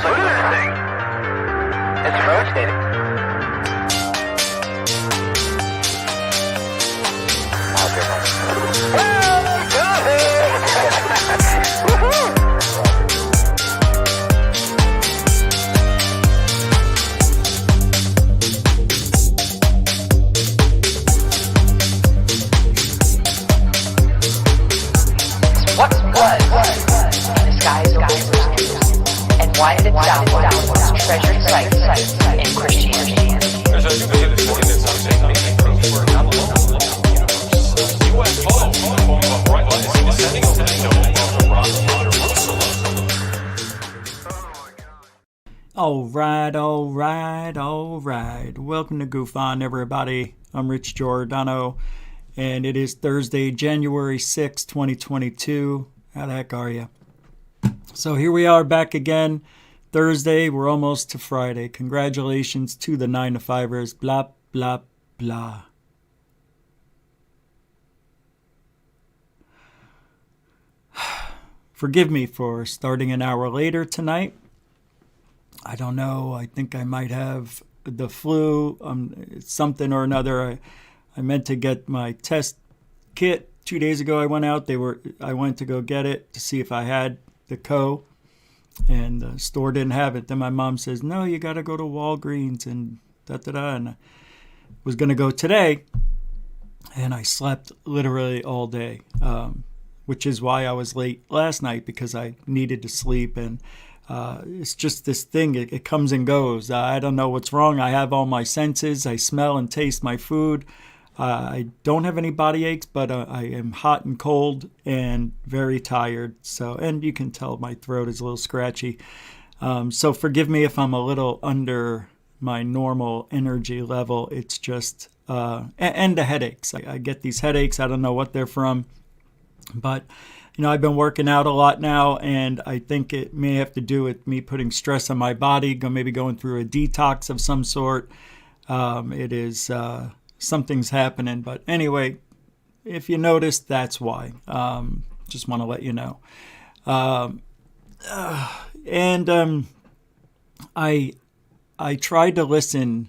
Just look at that thing. It's rotating. What was in the skies of and why did it downward treasured sites in Christianity? There's a new that's looking at something making proof we're not alone. UFOs, right? Is he descending over the dome of Jerusalem? All right. Welcome to GUFON, everybody. I'm Rich Giordano, and it is Thursday, January 6, 2022. How the heck are you? So here we are back again. Thursday, we're almost to Friday. Congratulations to the 9-to-5ers. Blah, blah, blah. Forgive me for starting an hour later tonight. I don't know. I think I might have the flu, something or another. I meant to get my test kit 2 days ago. I went out. I went to go get it to see if I had the CO, and the store didn't have it. Then my mom says, "No, you got to go to Walgreens and da-da-da." And I was going to go today, and I slept literally all day, which is why I was late last night, because I needed to sleep. And it's just this thing. It comes and goes. I don't know what's wrong. I have all my senses. I smell and taste my food. I don't have any body aches, but I am hot and cold and very tired. So, and you can tell my throat is a little scratchy. So forgive me if I'm a little under my normal energy level. It's just, and the headaches. I get these headaches. I don't know what they're from, but I've been working out a lot now, and I think it may have to do with me putting stress on my body, maybe going through a detox of some sort. It is, something's happening. But anyway, if you noticed, that's why. Just want to let you know. I tried to listen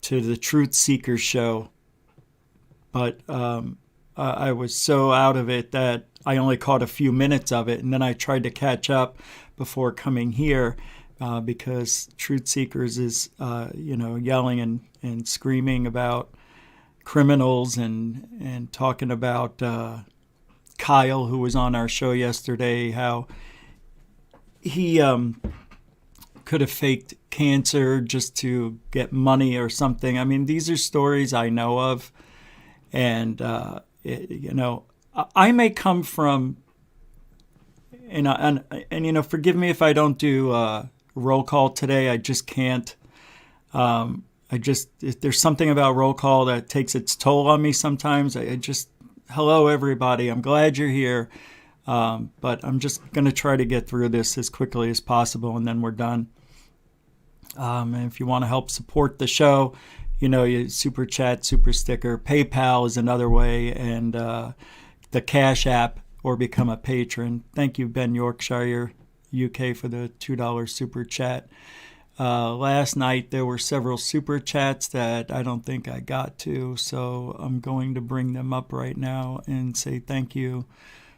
to the Truth Seeker show, but I was so out of it that I only caught a few minutes of it, and then I tried to catch up before coming here, because Truth Seekers is, yelling and screaming about criminals and talking about Kyle, who was on our show yesterday, how he could have faked cancer just to get money or something. I mean, these are stories I know of, and I may come from, and forgive me if I don't do roll call today. I just can't. There's something about roll call that takes its toll on me sometimes. Hello everybody. I'm glad you're here. But I'm just going to try to get through this as quickly as possible, and then we're done. And if you want to help support the show, you super chat, super sticker, PayPal is another way, and the Cash App, or become a patron. Thank you, Ben Yorkshire, UK, for the $2 super chat. Last night there were several super chats that I don't think I got to, so I'm going to bring them up right now and say thank you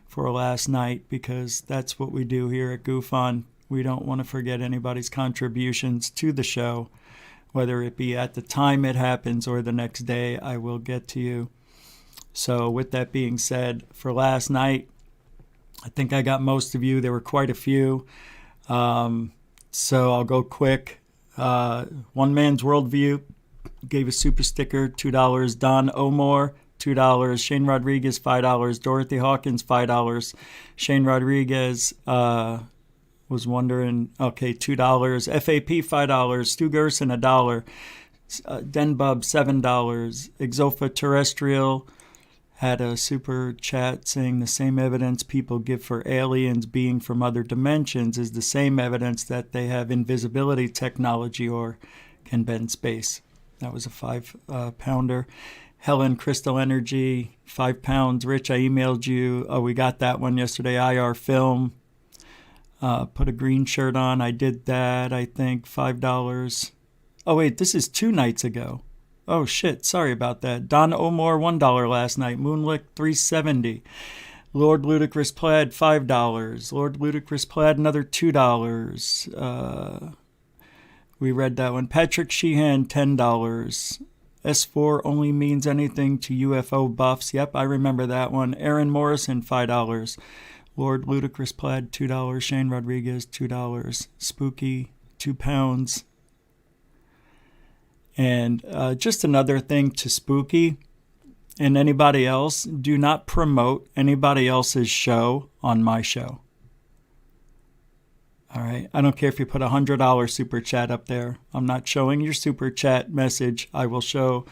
for last night, because that's what we do here at GUFON. We don't want to forget anybody's contributions to the show, whether it be at the time it happens or the next day. I will get to you. So with that being said, for last night, I think I got most of you. There were quite a few. So I'll go quick. One Man's Worldview gave a super sticker, $2. Don Omore, $2. Shane Rodriguez, $5. Dorothy Hawkins, $5. Shane Rodriguez was wondering, okay, $2. FAP, $5. Stu Gerson, $1. Denbub, $7. Exofa Terrestrial had a super chat saying the same evidence people give for aliens being from other dimensions is the same evidence that they have invisibility technology or can bend space. That was a 5-pounder. Helen Crystal Energy, 5 pounds. Rich, I emailed you. Oh, we got that one yesterday. IR Film. Put a green shirt on. I did that, I think, $5. Oh, wait, this is 2 nights ago. Oh, shit, sorry about that. Don Omar, $1 last night. Moonlick, $3.70. Lord Ludicrous Plaid, $5. Lord Ludicrous Plaid, another $2. We read that one. Patrick Sheehan, $10. S4 only means anything to UFO buffs. Yep, I remember that one. Aaron Morrison, $5. Lord Ludicrous Plaid, $2. Shane Rodriguez, $2. Spooky, £2. And just another thing to Spooky and anybody else, do not promote anybody else's show on my show. All right. I don't care if you put a $100 super chat up there. I'm not showing your super chat message. I will show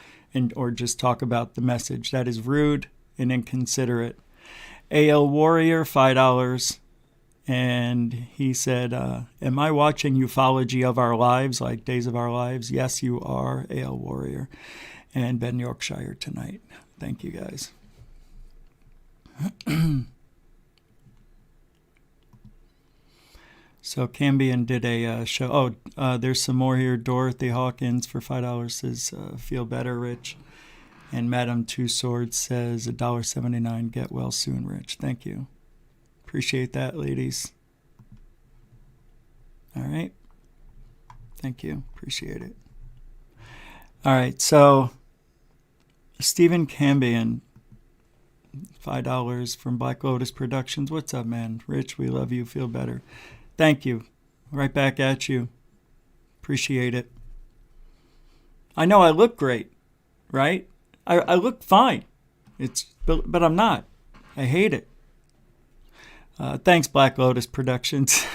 or just talk about the message. That is rude and inconsiderate. AL Warrior, $5. And he said, am I watching UFOlogy of Our Lives, like Days of Our Lives? Yes, you are, AL Warrior. And Ben Yorkshire tonight. Thank you, guys. So Cambion did a show. There's some more here. Dorothy Hawkins for $5 says, feel better, Rich. And Madame Two Swords says, $1.79. Get well soon, Rich. Thank you. Appreciate that, ladies. All right. Thank you. Appreciate it. All right. So Stephen Cambion, $5 from Black Lotus Productions. What's up, man? Rich, we love you. Feel better. Thank you. Right back at you. Appreciate it. I know I look great, right? I look fine. But I'm not. I hate it. Thanks, Black Lotus Productions.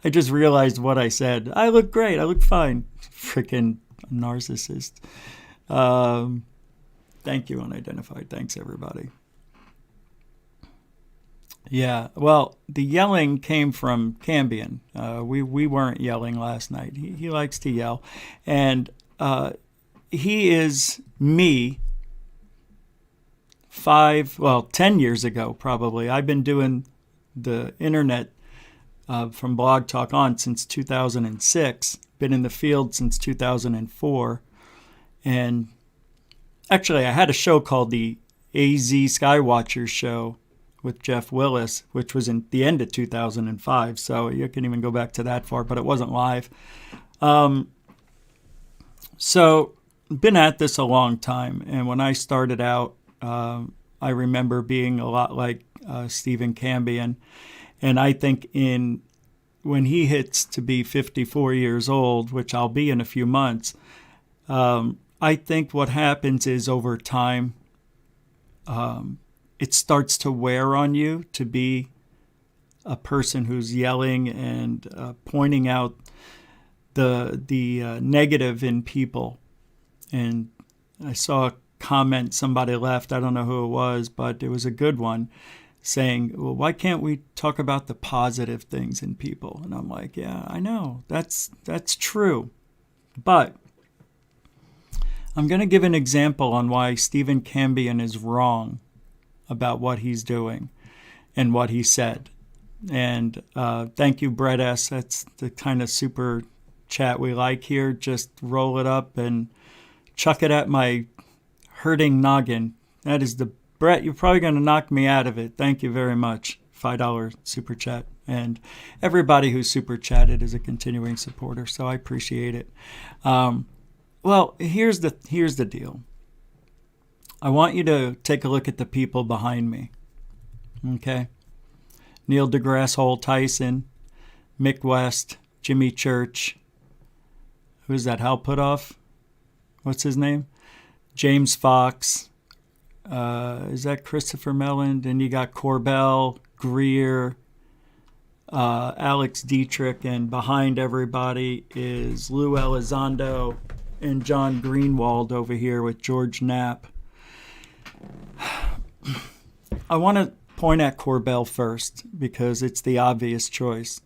I just realized what I said. I look great. I look fine. Freaking narcissist. Thank you, Unidentified. Thanks, everybody. Yeah, well, the yelling came from Cambion. We weren't yelling last night. He likes to yell. And he is me 10 years ago, probably. I've been doing the internet from Blog Talk on since 2006. Been in the field since 2004. And actually, I had a show called the AZ Skywatcher Show with Jeff Willis, which was in the end of 2005. So you can even go back to that far, but it wasn't live. So been at this a long time. And when I started out, I remember being a lot like Stephen Cambion. And I think when he hits to be 54 years old, which I'll be in a few months, I think what happens is over time, it starts to wear on you to be a person who's yelling and pointing out the negative in people. And I saw a comment somebody left, I don't know who it was, but it was a good one, saying, well, why can't we talk about the positive things in people? And I'm like, yeah, I know, that's true. But I'm going to give an example on why Stephen Cambion is wrong about what he's doing and what he said. And thank you, Brett S. That's the kind of super chat we like here. Just roll it up and chuck it at my hurting noggin. That is the Brett, you're probably going to knock me out of it. Thank you very much. $5 super chat. And everybody who super chatted is a continuing supporter, so I appreciate it. Well, here's the deal. I want you to take a look at the people behind me. Okay? Neil deGrasse Hole Tyson, Mick West, Jimmy Church. Who's that? Hal Puthoff? What's his name? James Fox. Is that Christopher Mellon? Then you got Corbell, Greer, Alex Dietrich, and behind everybody is Lou Elizondo and John Greenwald over here with George Knapp. I want to point at Corbell first because it's the obvious choice.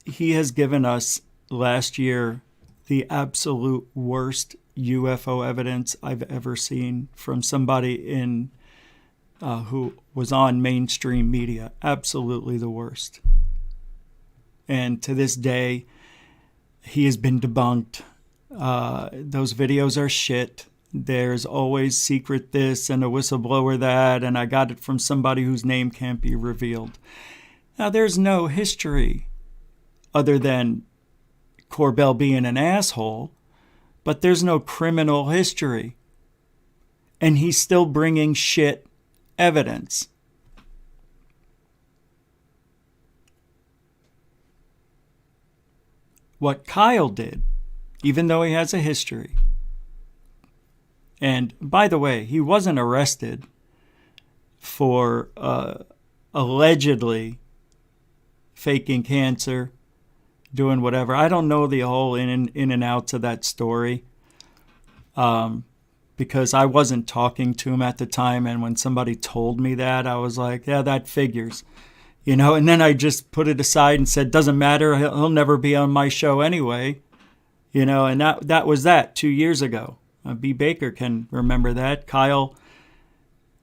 He has given us last year the absolute worst UFO evidence I've ever seen from somebody in who was on mainstream media. Absolutely the worst. And to this day, he has been debunked. Those videos are shit. There's always secret this and a whistleblower that, and I got it from somebody whose name can't be revealed. Now, there's no history other than Corbell being an asshole, but there's no criminal history. And he's still bringing shit evidence. What Kyle did, even though he has a history, and by the way, he wasn't arrested for allegedly faking cancer, doing whatever. I don't know the whole in and outs of that story, because I wasn't talking to him at the time, and when somebody told me that, I was like, yeah, that figures. And then I just put it aside and said, doesn't matter, he'll never be on my show anyway. And that was that 2 years ago. B. Baker can remember that. Kyle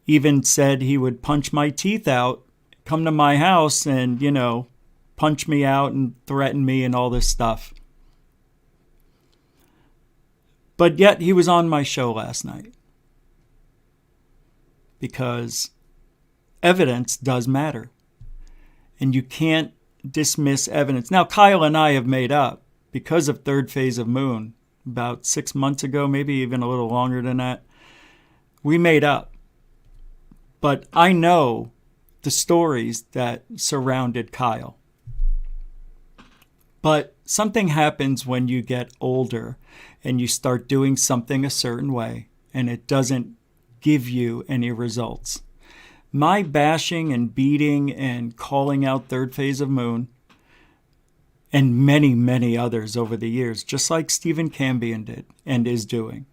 even said he would punch my teeth out, come to my house and, punch me out and threaten me and all this stuff. But yet he was on my show last night. Because evidence does matter. And you can't dismiss evidence. Now, Kyle and I have made up because of third phase of moon about 6 months ago, maybe even a little longer than that. We made up. But I know the stories that surrounded Kyle. But something happens when you get older and you start doing something a certain way and it doesn't give you any results. My bashing and beating and calling out third phase of moon and many, many others over the years, just like Stephen Cambion did and is doing,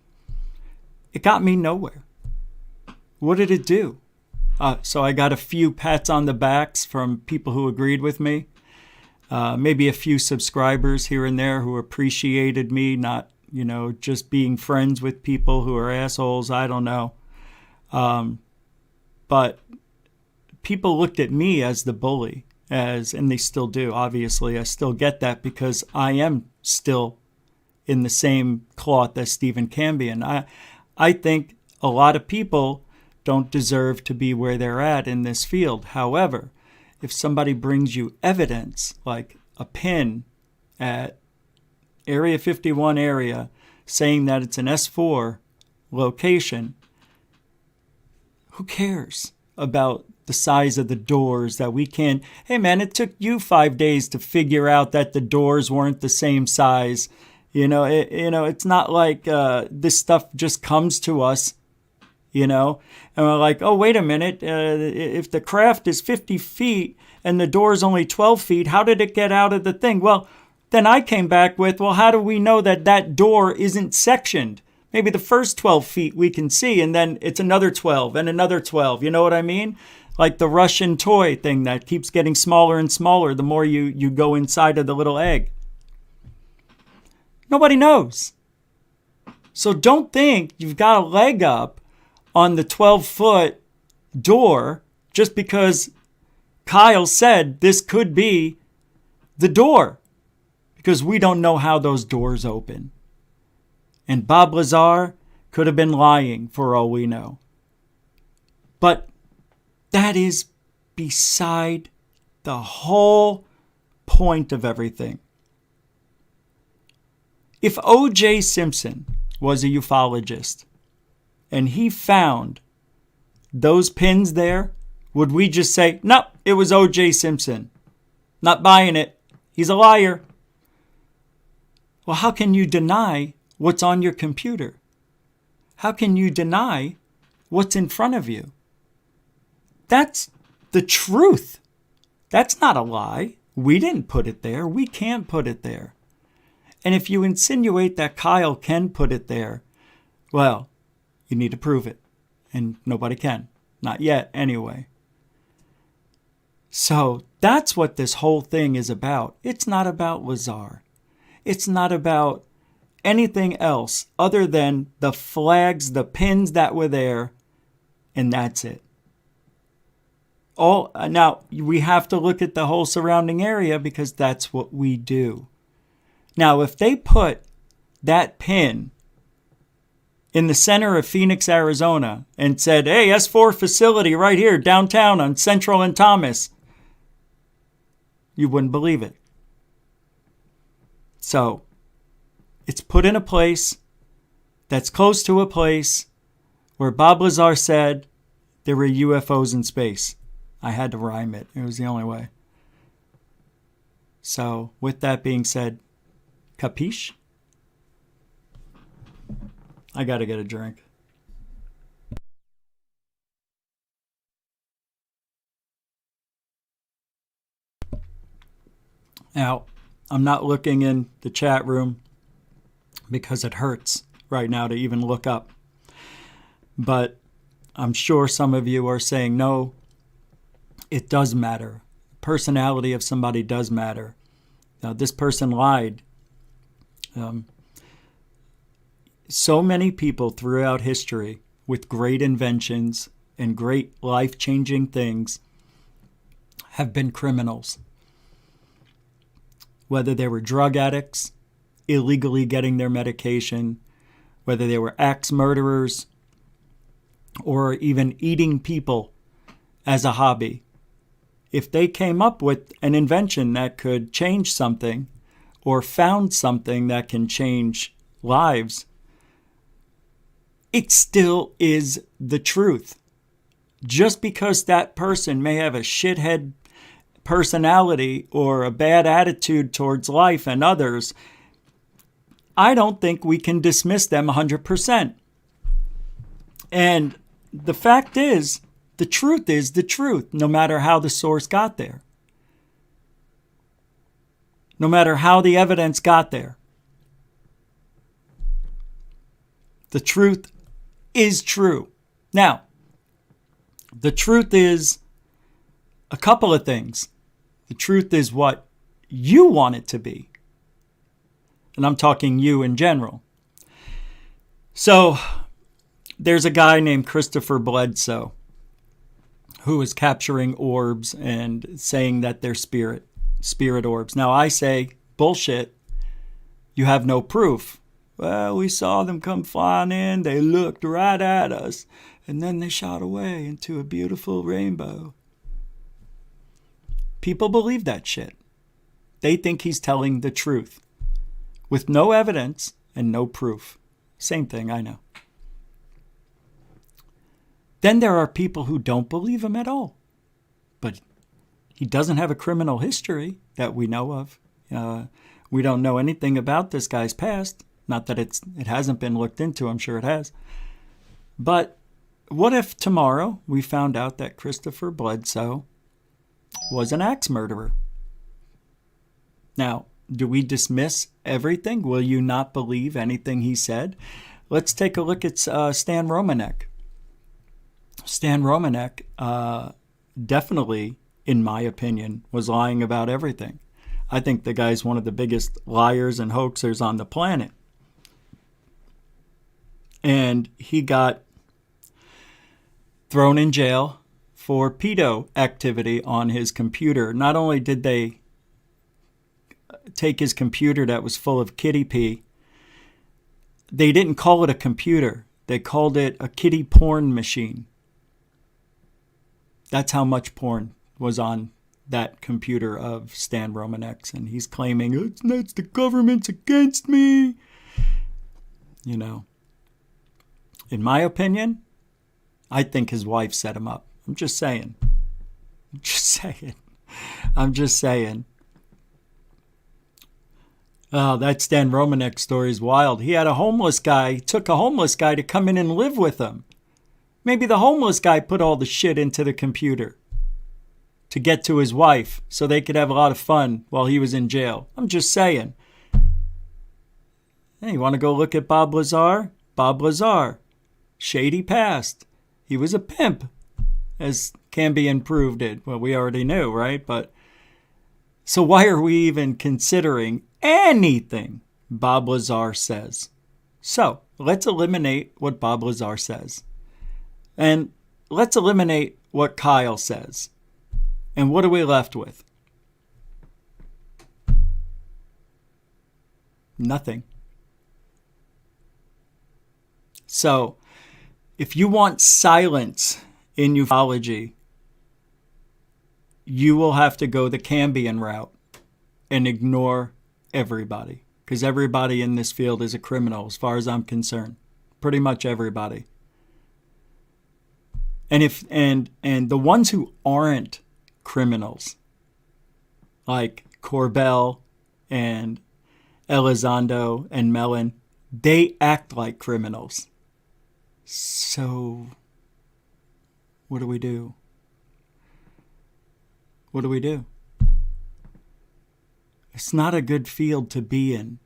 it got me nowhere. What did it do? So I got a few pats on the backs from people who agreed with me. Maybe a few subscribers here and there who appreciated me, not, just being friends with people who are assholes. I don't know. But people looked at me as the bully, and they still do. Obviously, I still get that because I am still in the same cloth as Stephen Cambion. I think a lot of people don't deserve to be where they're at in this field. However, if somebody brings you evidence, like a pin at Area 51 area, saying that it's an S4 location, who cares about the size of the doors that we can't? Hey man, it took you 5 days to figure out that the doors weren't the same size. It's not like this stuff just comes to us, and we're like, oh, wait a minute, if the craft is 50 feet and the door is only 12 feet, how did it get out of the thing? Well, then I came back with, well, how do we know that that door isn't sectioned? Maybe the first 12 feet we can see, and then it's another 12 and another 12. You know what I mean? Like the Russian toy thing that keeps getting smaller and smaller the more you go inside of the little egg. Nobody knows. So don't think you've got a leg up on the 12-foot door just because Kyle said this could be the door, because we don't know how those doors open. And Bob Lazar could have been lying for all we know. But that is beside the whole point of everything. If O.J. Simpson was a ufologist and he found those pins there, would we just say, no, it was O.J. Simpson? Not buying it. He's a liar. Well, how can you deny what's on your computer? How can you deny what's in front of you? That's the truth. That's not a lie. We didn't put it there. We can't put it there. And if you insinuate that Kyle can put it there, well, you need to prove it. And nobody can. Not yet, anyway. So that's what this whole thing is about. It's not about Lazar. It's not about anything else other than the flags, the pins that were there, and that's it. Now, we have to look at the whole surrounding area because that's what we do. Now, if they put that pin in the center of Phoenix, Arizona, and said, hey, S4 facility right here downtown on Central and Thomas, you wouldn't believe it. So, it's put in a place that's close to a place where Bob Lazar said there were UFOs in space. I had to rhyme it. It was the only way. So, with that being said, capiche? I gotta get a drink. Now, I'm not looking in the chat room because it hurts right now to even look up. But I'm sure some of you are saying, no, it does matter. Personality of somebody does matter. Now, this person lied. So many people throughout history with great inventions and great life-changing things have been criminals. Whether they were drug addicts, illegally getting their medication, whether they were axe murderers, or even eating people as a hobby. If they came up with an invention that could change something or found something that can change lives, it still is the truth. Just because that person may have a shithead personality or a bad attitude towards life and others, I don't think we can dismiss them 100%. And the fact is the truth, no matter how the source got there. No matter how the evidence got there. The truth is true. Now, the truth is a couple of things. The truth is what you want it to be. And I'm talking you in general. So, there's a guy named Christopher Bledsoe who is capturing orbs and saying that they're spirit orbs. Now, I say, bullshit. You have no proof. Well, we saw them come flying in. They looked right at us. And then they shot away into a beautiful rainbow. People believe that shit. They think he's telling the truth. With no evidence and no proof. Same thing, I know. Then there are people who don't believe him at all. But he doesn't have a criminal history that we know of. We don't know anything about this guy's past. Not that it hasn't been looked into. I'm sure it has. But what if tomorrow we found out that Christopher Bledsoe was an axe murderer? Now, do we dismiss everything? Will you not believe anything he said? Let's take a look at Stan Romanek. Stan Romanek definitely, in my opinion, was lying about everything. I think the guy's one of the biggest liars and hoaxers on the planet. And he got thrown in jail for pedo activity on his computer. Not only did they take his computer that was full of kitty pee, they didn't call it a computer. They called it a kitty porn machine. That's how much porn was on that computer of Stan Romanek's. And he's claiming, it's the government's against me. You know, in my opinion, I think his wife set him up. I'm just saying. Oh, that Stan Romanek story is wild. He had a homeless guy, took a homeless guy to come in and live with him. Maybe the homeless guy put all the shit into the computer to get to his wife so they could have a lot of fun while he was in jail. I'm just saying. Hey, you want to go look at Bob Lazar? Bob Lazar. Shady past. He was a pimp, as Cambion proved it. Well, we already knew, right? But so why are we even considering anything Bob Lazar says? So let's eliminate what Bob Lazar says. And let's eliminate what Kyle says. And what are we left with? Nothing. So, if you want silence in ufology, you will have to go the Cambian route and ignore everybody. Because everybody in this field is a criminal, as far as I'm concerned. Pretty much everybody. And the ones who aren't criminals, like Corbell and Elizondo and Mellon, they act like criminals. So, what do we do? What do we do? It's not a good field to be in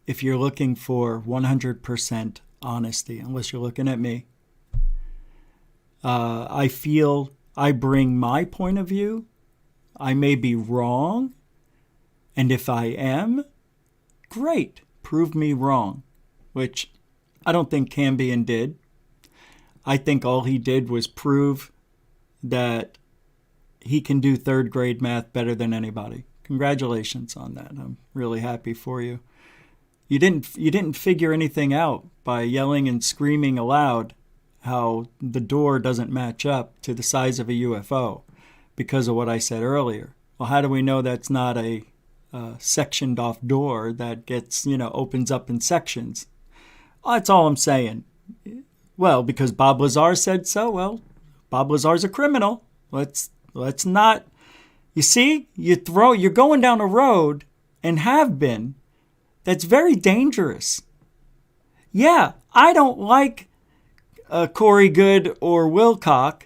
if you're looking for 100% honesty, unless you're looking at me. I feel I bring my point of view. I may be wrong. And if I am, great, prove me wrong, which I don't think Cambian did. I think all he did was prove that he can do third grade math better than anybody. Congratulations on that. I'm really happy for you. You didn't figure anything out by yelling and screaming aloud how the door doesn't match up to the size of a UFO because of what I said earlier. Well, how do we know that's not a sectioned off door that gets, opens up in sections? Oh, that's all I'm saying. Well, because Bob Lazar said so. Well, Bob Lazar's a criminal. Let's not. You see, you're going down a road, and have been, that's very dangerous. Yeah, I don't like Corey Goode or Wilcock,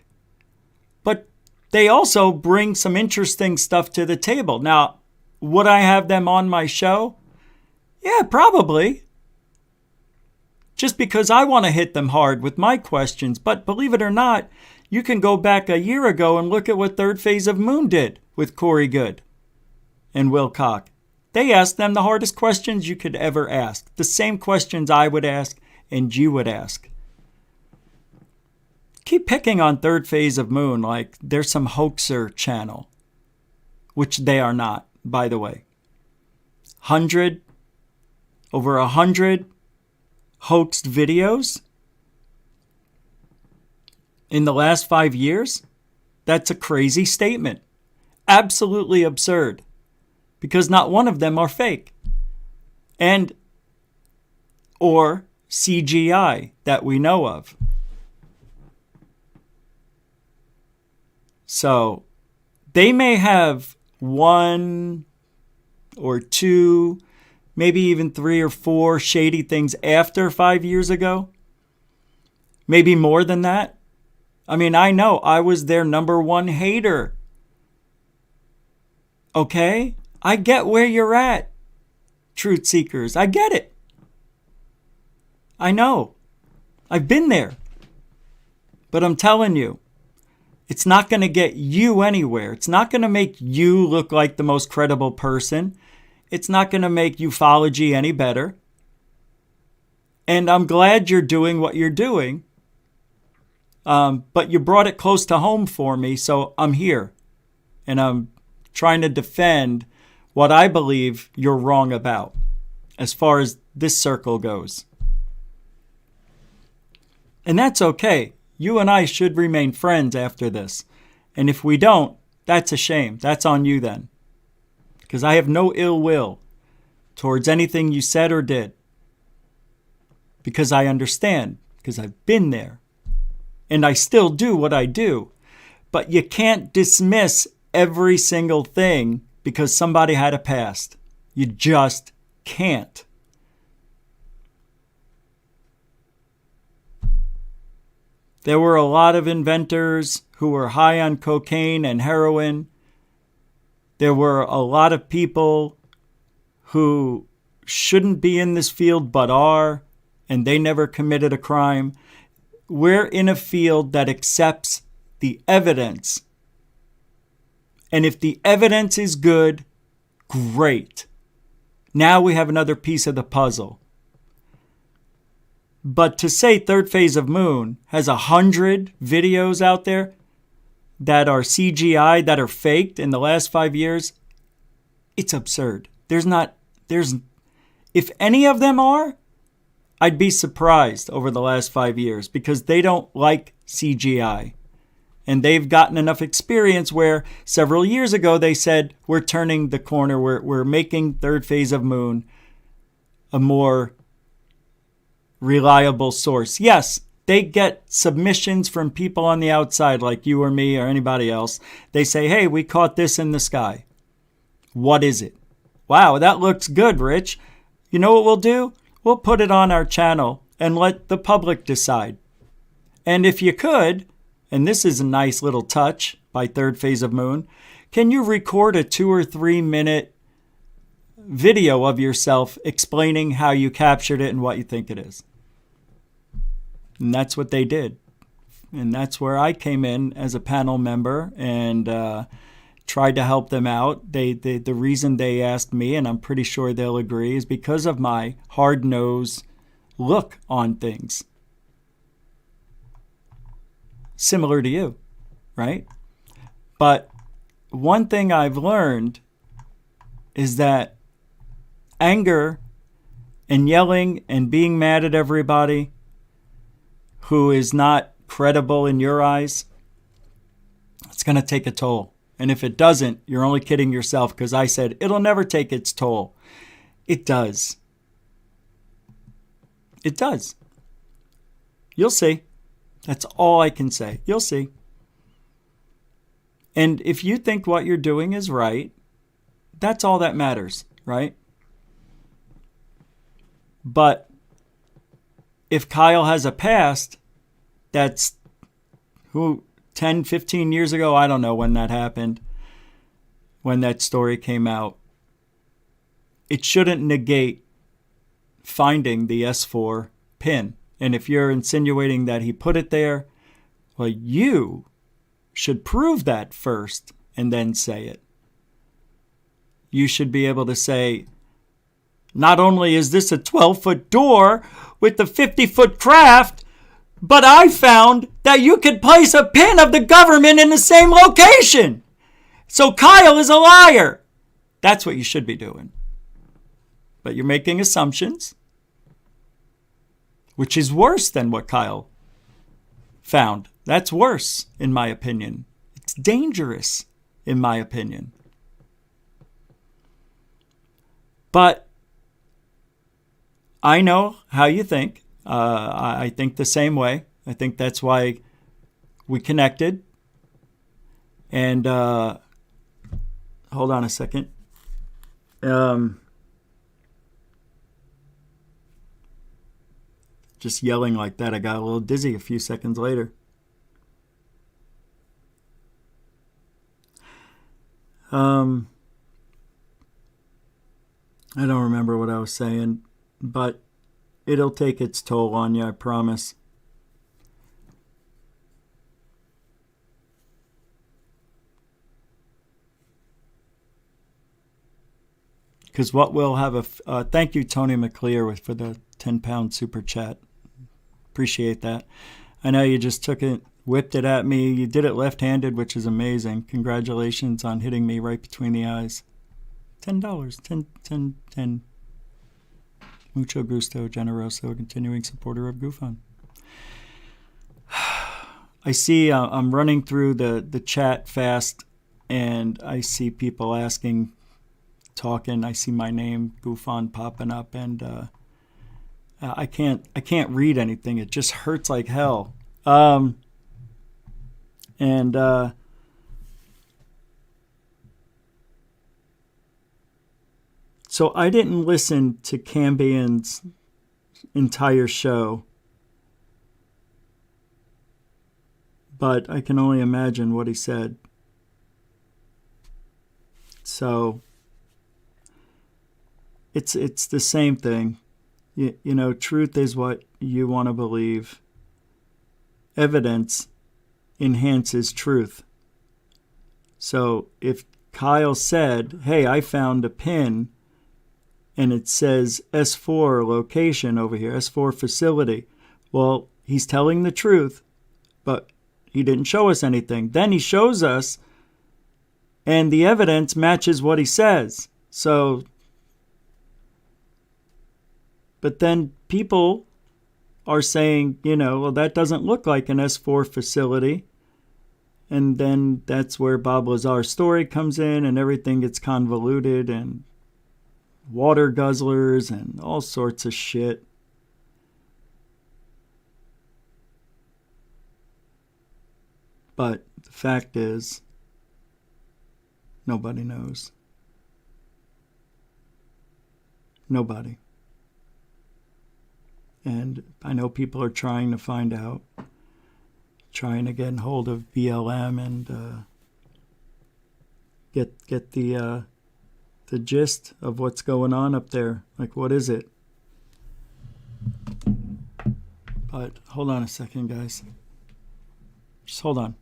but they also bring some interesting stuff to the table. Now, would I have them on my show? Yeah, probably. Just because I want to hit them hard with my questions. But believe it or not, you can go back a year ago and look at what Third Phase of Moon did with Corey Goode and Wilcock. They asked them the hardest questions you could ever ask. The same questions I would ask and you would ask. Keep picking on Third Phase of Moon like they're some hoaxer channel, which they are not, by the way. Over 100 hoaxed videos in the last 5 years? That's a crazy statement. Absolutely absurd. Because not one of them are fake. Or CGI that we know of. So, they may have 1 or 2, maybe even 3 or 4 shady things after 5 years ago. Maybe more than that. I mean, I know I was their number 1 hater. Okay? I get where you're at, truth seekers. I get it. I know. I've been there. But I'm telling you, it's not going to get you anywhere. It's not going to make you look like the most credible person. It's not going to make ufology any better. And I'm glad you're doing what you're doing. But you brought it close to home for me, so I'm here. And I'm trying to defend what I believe you're wrong about, as far as this circle goes. And that's okay. You and I should remain friends after this. And if we don't, that's a shame. That's on you then. Because I have no ill will towards anything you said or did. Because I understand. Because I've been there. And I still do what I do. But you can't dismiss every single thing because somebody had a past. You just can't. There were a lot of inventors who were high on cocaine and heroin. There were a lot of people who shouldn't be in this field but are, and they never committed a crime. We're in a field that accepts the evidence. And if the evidence is good, great. Now we have another piece of the puzzle. But to say Third Phase of Moon has 100 videos out there, that are CGI, that are faked in the last 5 years, it's absurd. If any of them are, I'd be surprised over the last 5 years because they don't like CGI. And they've gotten enough experience where several years ago they said, we're turning the corner, we're making third phase of moon a more reliable source. Yes, they get submissions from people on the outside like you or me or anybody else. They say, hey, we caught this in the sky. What is it? Wow, that looks good, Rich. You know what we'll do? We'll put it on our channel and let the public decide. And if you could, and this is a nice little touch by Third Phase of Moon, can you record a 2 or 3 minute video of yourself explaining how you captured it and what you think it is? And that's what they did. And that's where I came in as a panel member and tried to help them out. The reason they asked me, and I'm pretty sure they'll agree, is because of my hard-nosed look on things. Similar to you, right? But one thing I've learned is that anger and yelling and being mad at everybody who is not credible in your eyes, it's going to take a toll. And if it doesn't, you're only kidding yourself, because I said it'll never take its toll. It does. It does. You'll see. That's all I can say. You'll see. And if you think what you're doing is right, that's all that matters, right? But if Kyle has a past that's 10, 15 years ago, I don't know when that happened, when that story came out, it shouldn't negate finding the S4 pin. And if you're insinuating that he put it there, well, you should prove that first and then say it. You should be able to say, not only is this a 12-foot door with the 50-foot craft, but I found that you could place a pin of the government in the same location. So Kyle is a liar. That's what you should be doing. But you're making assumptions, which is worse than what Kyle found. That's worse, in my opinion. It's dangerous, in my opinion. But I know how you think. I think the same way. I think that's why we connected. And hold on a second. Just yelling like that, I got a little dizzy a few seconds later. I don't remember what I was saying, but it'll take its toll on you, I promise. Because what we'll have thank you, Tony McClear, for the 10-pound super chat. Appreciate that. I know you just took it, whipped it at me. You did it left-handed, which is amazing. Congratulations on hitting me right between the eyes. $10. 10. Mucho gusto, generoso, continuing supporter of GUFON. I see I'm running through the chat fast, and I see people asking, talking. I see my name, GUFON, popping up, and I can't read anything. It just hurts like hell. So I didn't listen to Cambian's entire show, but I can only imagine what he said. So it's the same thing. You know, truth is what you want to believe. Evidence enhances truth. So if Kyle said, hey, I found a pin and it says S4 location over here, S4 facility, well, he's telling the truth, but He didn't show us anything. Then he shows us, and the evidence matches what he says. So, but then people are saying, well, that doesn't look like an S4 facility. And then that's where Bob Lazar's story comes in, and everything gets convoluted, and water guzzlers and all sorts of shit. But the fact is, nobody knows. Nobody. And I know people are trying to find out, trying to get hold of BLM and get the gist of what's going on up there. Like, what is it? But hold on a second, guys. Just hold on.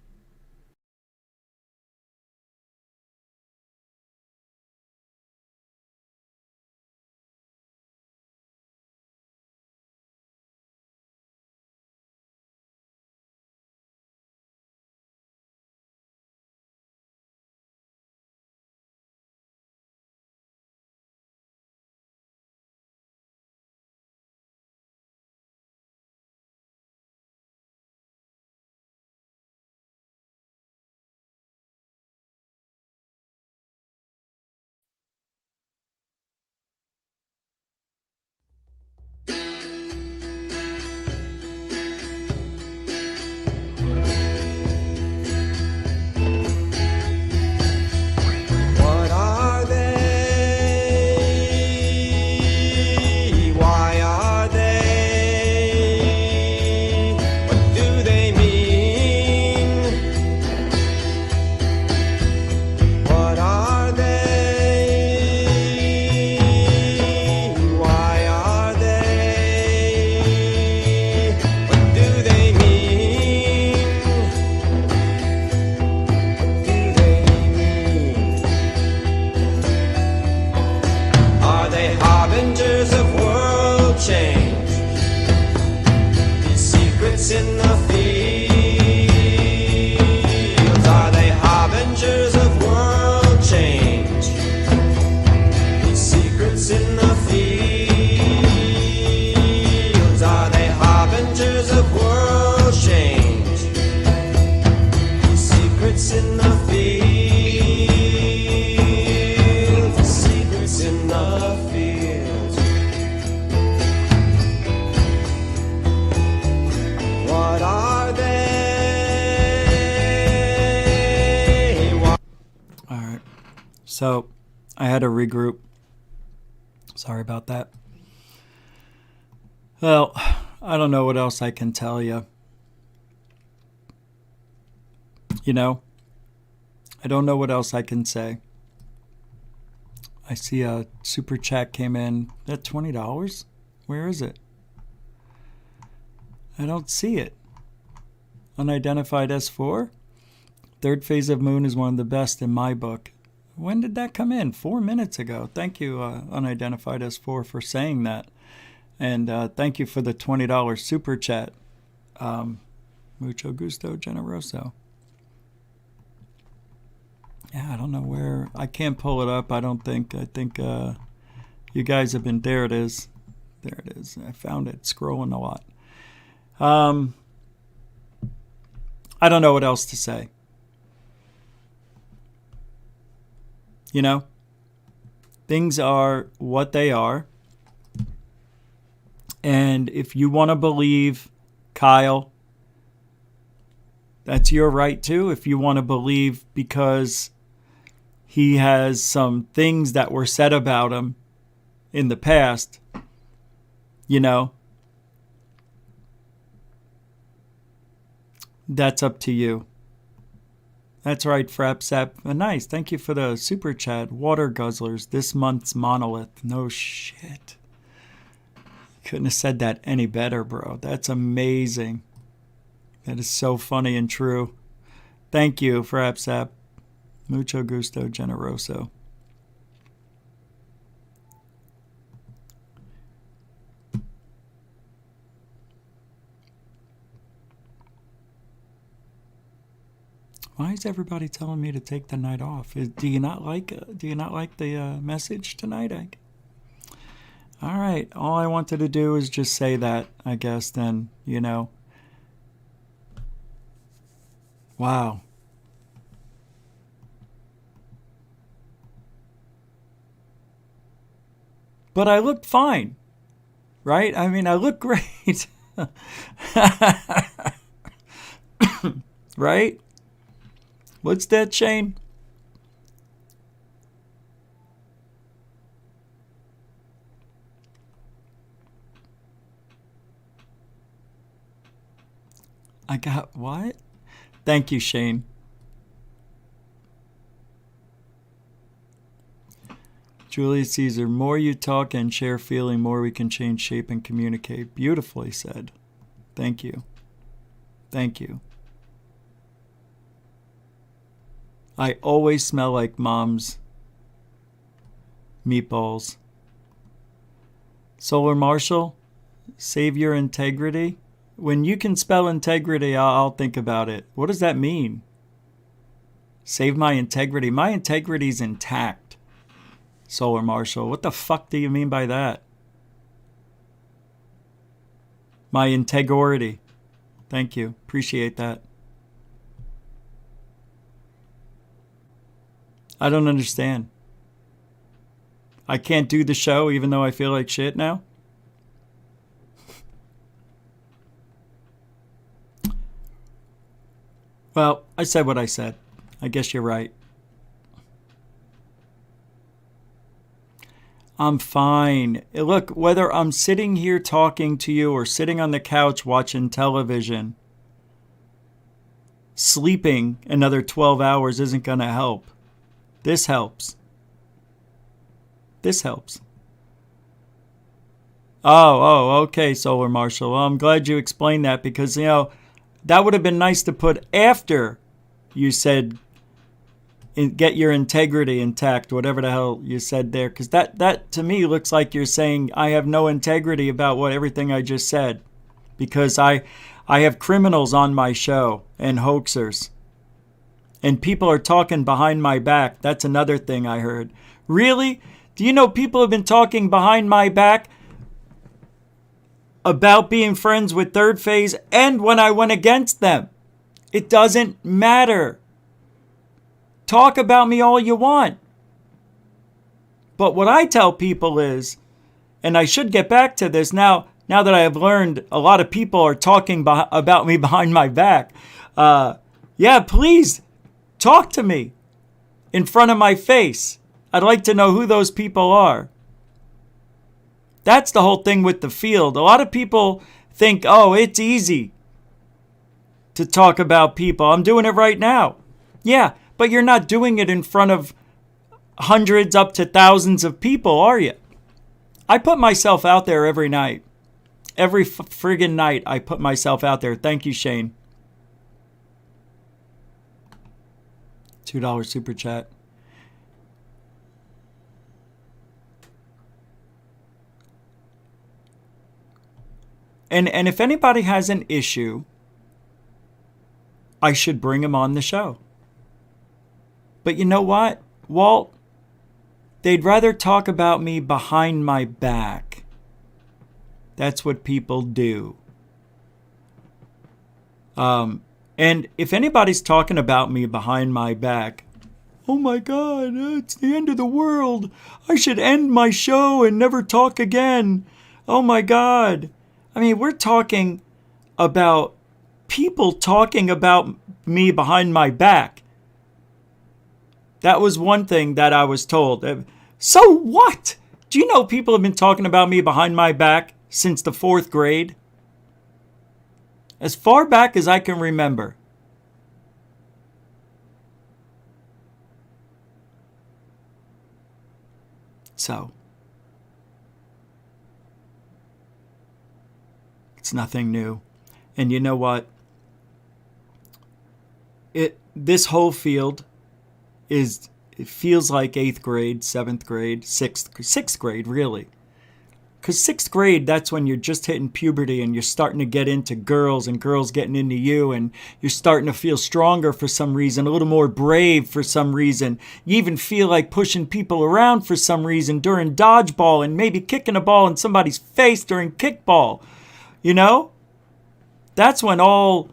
What are they? Why are they? What do they mean? What are they? Why are they? What do they mean? What do they mean? Are they harbingers of world change? These secrets in the fields. Are they harbingers of world change? These secrets in the fields. Are they harbingers of world change? These secrets in the fields. The secrets in the fields. What are they? What All right. So I had to regroup. Sorry about that. Well, I don't know what else I can tell you. I don't know what else I can say. I see a super chat came in. That $20? Where is it? I don't see it. Unidentified S4? Third phase of moon is one of the best in my book. When did that come in? 4 minutes ago. Thank you, Unidentified S4, for saying that. And thank you for the $20 super chat. Mucho gusto, generoso. Yeah, I don't know where. I can't pull it up, I don't think. I think you guys have been. There it is. There it is. I found it scrolling a lot. I don't know what else to say. Things are what they are. And if you want to believe Kyle, that's your right too. If you want to believe because he has some things that were said about him in the past, that's up to you. That's right, Frapsap. Nice. Thank you for the super chat. Water guzzlers, this month's monolith. No shit. Couldn't have said that any better, bro. That's amazing. That is so funny and true. Thank you, Frapsap. Mucho gusto, generoso. Why is everybody telling me to take the night off? Do you not like the message tonight? All right. All I wanted to do is just say that, I guess, then, Wow. But I looked fine, right? I mean, I look great. Right? What's that, Shane? I got what? Thank you, Shane. Julius Caesar, more you talk and share feeling, more we can change shape and communicate. Beautifully said. Thank you. Thank you. I always smell like Mom's meatballs. Solar Marshal, save your integrity. When you can spell integrity, I'll think about it. What does that mean? Save my integrity. My integrity's intact. Solar Marshal, what the fuck do you mean by that? My integrity. Thank you. Appreciate that. I don't understand. I can't do the show even though I feel like shit now? Well, I said what I said. I guess you're right. I'm fine. Look, whether I'm sitting here talking to you or sitting on the couch watching television, sleeping another 12 hours isn't going to help. This helps. This helps. Oh, okay, Solar Marshal. Well, I'm glad you explained that because, that would have been nice to put after you said get your integrity intact, whatever the hell you said there. Because that to me looks like you're saying I have no integrity about everything I just said. Because I have criminals on my show and hoaxers. And people are talking behind my back. That's another thing I heard. Really? Do you know people have been talking behind my back about being friends with Third Phase and when I went against them? It doesn't matter. Talk about me all you want. But what I tell people is, and I should get back to this now that I have learned a lot of people are talking about me behind my back. Yeah, please talk to me in front of my face. I'd like to know who those people are. That's the whole thing with the field. A lot of people think, oh, it's easy to talk about people. I'm doing it right now. Yeah, but you're not doing it in front of hundreds up to thousands of people, are you? I put myself out there every night. Every friggin' night I put myself out there. Thank you, Shane. $2 super chat. And if anybody has an issue, I should bring him on the show. But you know what, Walt? They'd rather talk about me behind my back. That's what people do. And if anybody's talking about me behind my back, oh my God, it's the end of the world. I should end my show and never talk again. Oh my God. I mean, we're talking about people talking about me behind my back. That was one thing that I was told. So what? Do you know people have been talking about me behind my back since the 4th grade? As far back as I can remember. So, it's nothing new. And you know what? This whole field it feels like 8th grade, 7th grade, 6th grade, really. Because 6th grade, that's when you're just hitting puberty and you're starting to get into girls and girls getting into you, and you're starting to feel stronger for some reason, a little more brave for some reason. You even feel like pushing people around for some reason during dodgeball and maybe kicking a ball in somebody's face during kickball. You know? That's when all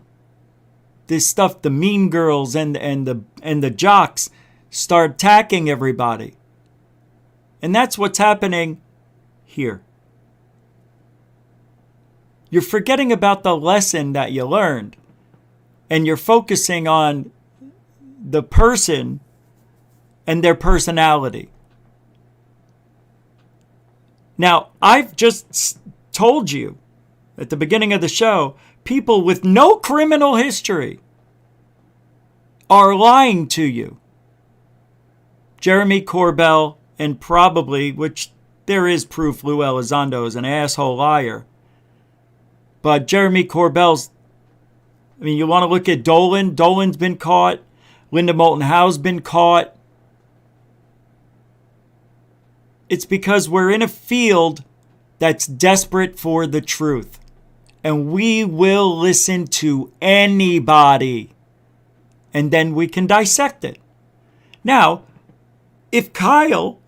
this stuff, the mean girls and the jocks, start attacking everybody. And that's what's happening here. You're forgetting about the lesson that you learned, and you're focusing on the person and their personality. Now, I've just told you at the beginning of the show, people with no criminal history are lying to you. Jeremy Corbell, and probably, which there is proof Lou Elizondo is an asshole liar. But Jeremy Corbell's, I mean, you want to look at Dolan? Dolan's been caught. Linda Moulton Howe's been caught. It's because we're in a field that's desperate for the truth. And we will listen to anybody. And then we can dissect it. Now, if Kyle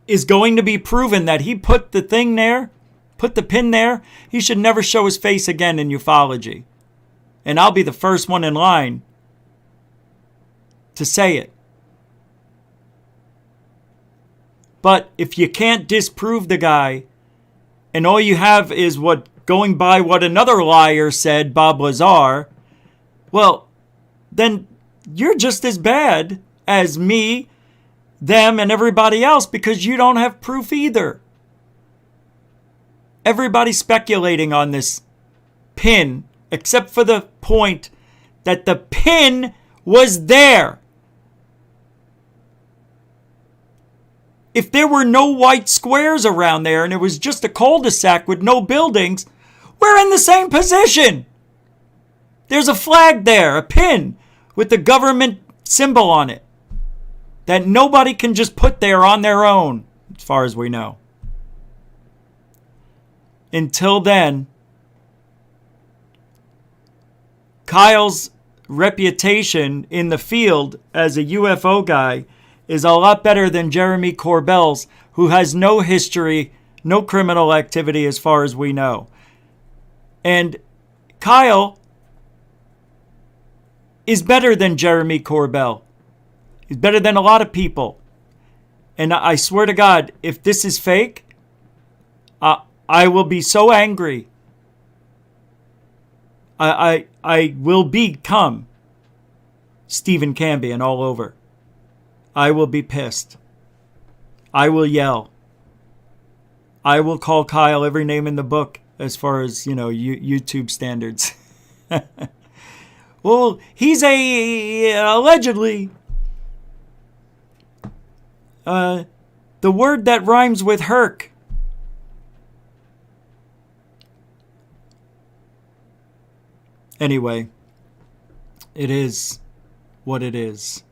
is going to be proven that he put the thing there, put the pin there, he should never show his face again in ufology. And I'll be the first one in line to say it. But if you can't disprove the guy, and all you have is what going by what another liar said, Bob Lazar, well, then you're just as bad as me, them, and everybody else, because you don't have proof either. Everybody's speculating on this pin, except for the point that the pin was there. If there were no white squares around there and it was just a cul-de-sac with no buildings, we're in the same position. There's a flag there, a pin with the government symbol on it that nobody can just put there on their own, as far as we know. Until then, Kyle's reputation in the field as a UFO guy is a lot better than Jeremy Corbell's, who has no history, no criminal activity as far as we know. And Kyle is better than Jeremy Corbell. He's better than a lot of people. And I swear to God, if this is fake, I will be so angry. I will become Stephen Cambion all over. I will be pissed. I will yell. I will call Kyle every name in the book as far as, YouTube standards. Well, he's allegedly the word that rhymes with Herc. Anyway, it is what it is.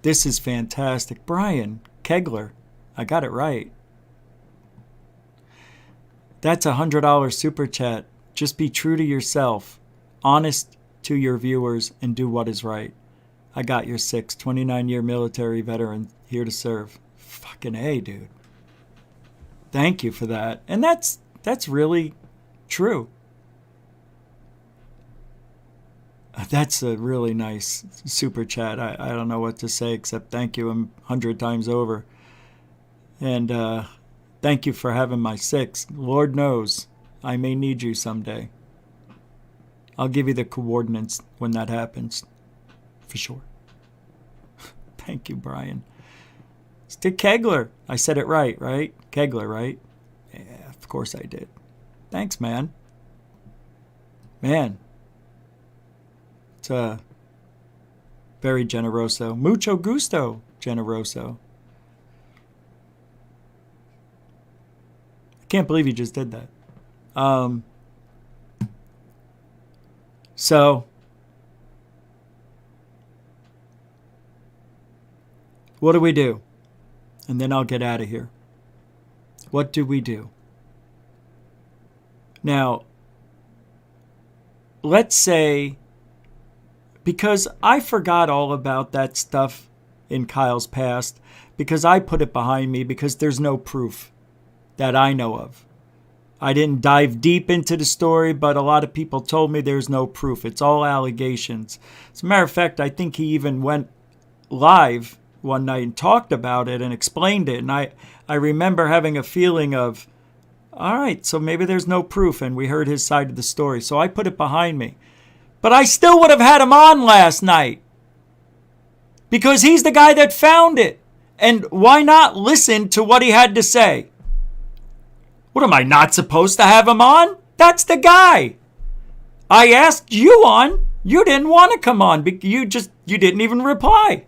This is fantastic. Brian Kegler, I got it right. That's $100 super chat. Just be true to yourself, honest to your viewers, and do what is right. I got your 6, 29-year military veteran here to serve. Fucking A, dude. Thank you for that. And that's really true. That's a really nice super chat. I don't know what to say except thank you 100 times over. And thank you for having my 6. Lord knows I may need you someday. I'll give you the coordinates when that happens. For sure. Thank you, Brian. It's to Kegler. I said it right? Kegler, right? Yeah, of course I did. Thanks, man. Man. It's very generoso. Mucho gusto, generoso. I can't believe you just did that. So, what do we do? And then I'll get out of here. What do we do? Now, let's say, because I forgot all about that stuff in Kyle's past, because I put it behind me, because there's no proof that I know of. I didn't dive deep into the story, but a lot of people told me there's no proof. It's all allegations. As a matter of fact, I think he even went live one night and talked about it and explained it. And I remember having a feeling of, all right, so maybe there's no proof, and we heard his side of the story. So I put it behind me. But I still would have had him on last night, because he's the guy that found it. And why not listen to what he had to say? What, am I not supposed to have him on? That's the guy. I asked you on. You didn't want to come on. You didn't even reply.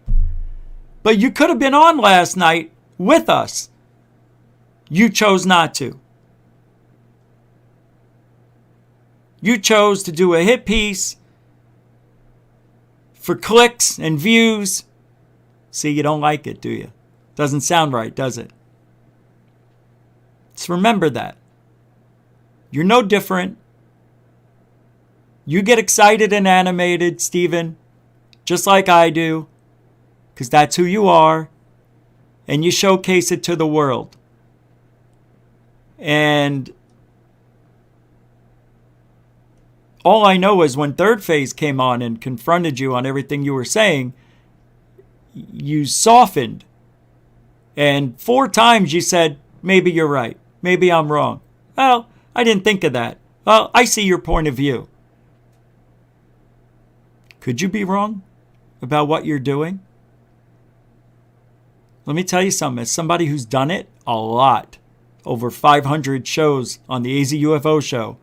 But you could have been on last night with us. You chose not to. You chose to do a hit piece for clicks and views. See, you don't like it, do you? Doesn't sound right, does it? Just remember that. You're no different. You get excited and animated, Stephen, just like I do, because that's who you are, and you showcase it to the world. And all I know is when Third Phase came on and confronted you on everything you were saying, you softened. And 4 times you said, maybe you're right. Maybe I'm wrong. Well, I didn't think of that. Well, I see your point of view. Could you be wrong about what you're doing? Let me tell you something. As somebody who's done it a lot, over 500 shows on the AZ UFO show,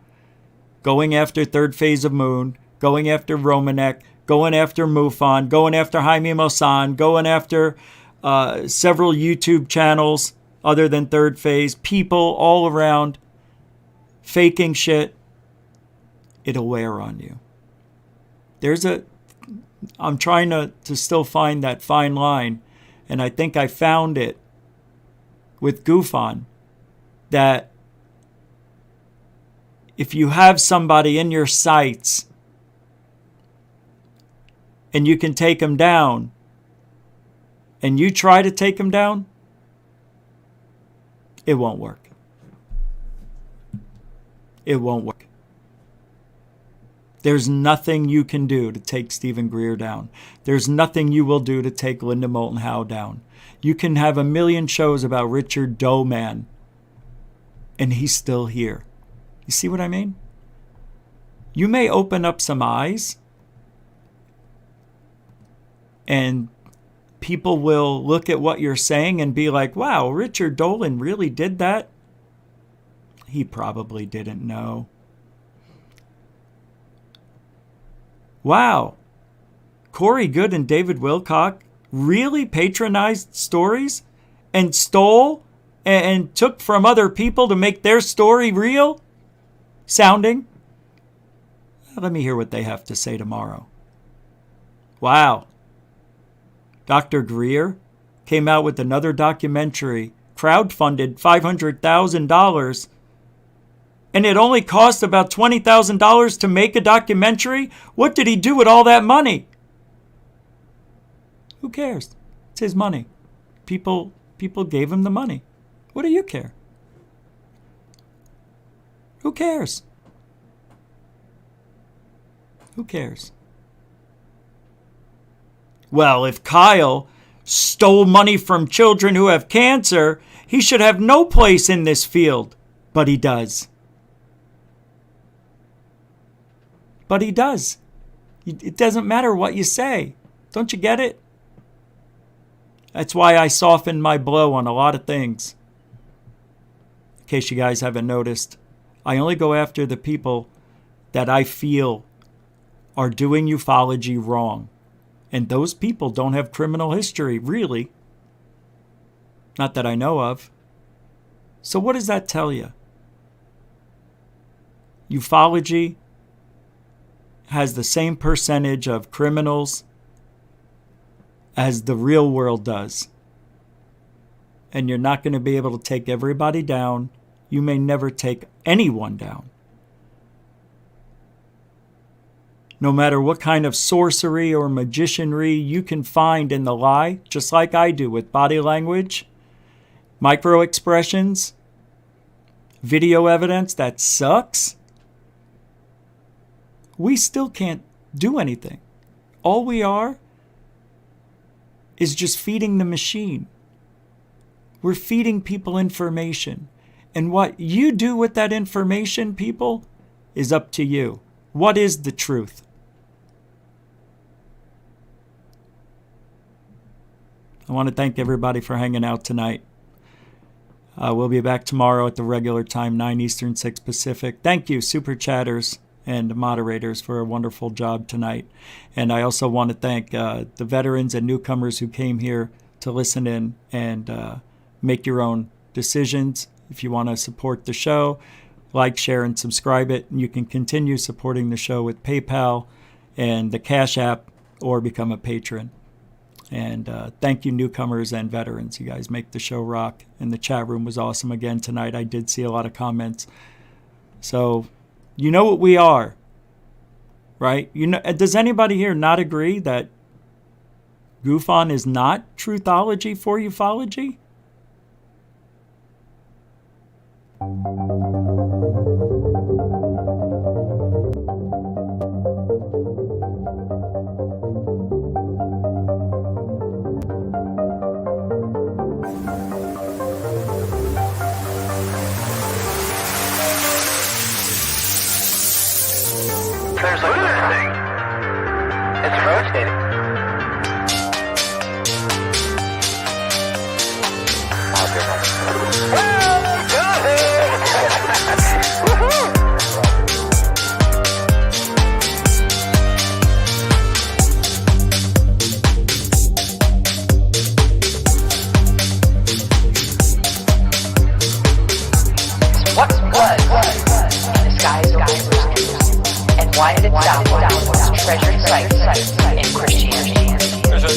going after Third Phase of Moon, going after Romanek, going after MUFON, going after Jaime Maussan, going after several YouTube channels other than Third Phase, people all around faking shit, it'll wear on you. I'm trying to still find that fine line, and I think I found it with GUFON, that if you have somebody in your sights and you can take them down, and you try to take them down, it won't work. It won't work. There's nothing you can do to take Stephen Greer down. There's nothing you will do to take Linda Moulton Howe down. You can have a million shows about Richard Doman, and he's still here. You see what I mean? You may open up some eyes, and people will look at what you're saying and be like, wow, Richard Dolan really did that? He probably didn't know. Wow, Corey Good and David Wilcock really patronized stories and stole and took from other people to make their story real sounding? Let me hear what they have to say tomorrow. Wow. Dr. Greer came out with another documentary, crowdfunded $500,000, and it only cost about $20,000 to make a documentary? What did he do with all that money? Who cares? It's his money. People gave him the money. What do you care? Who cares? Who cares? Well, if Kyle stole money from children who have cancer, he should have no place in this field. But he does. But he does. It doesn't matter what you say. Don't you get it? That's why I softened my blow on a lot of things. In case you guys haven't noticed, I only go after the people that I feel are doing ufology wrong. And those people don't have criminal history, really. Not that I know of. So what does that tell you? Ufology has the same percentage of criminals as the real world does. and you're not going to be able to take everybody down. You may never take anyone down. No matter what kind of sorcery or magicianry you can find in the lie, just like I do with body language, micro expressions, video evidence that sucks, we still can't do anything. All we are is just feeding the machine. We're feeding people information. And what you do with that information, people, is up to you. What is the truth? I want to thank everybody for hanging out tonight. We'll be back tomorrow at the regular time, 9 Eastern, 6 Pacific. Thank you, super chatters and moderators, for a wonderful job tonight. And I also want to thank the veterans and newcomers who came here to listen in and make your own decisions. If you want to support the show, like, share, and subscribe it. And you can continue supporting the show with PayPal and the Cash App, or become a patron. And thank you, newcomers and veterans. You guys make the show rock. And the chat room was awesome again tonight. I did see a lot of comments. So you know what we are, right? You know, does anybody here not agree that GUFON is not truthology for ufology? There's a weird thing. It's rotating. What was in the skies over and why did it downwards treasured sites in Christianity? There's a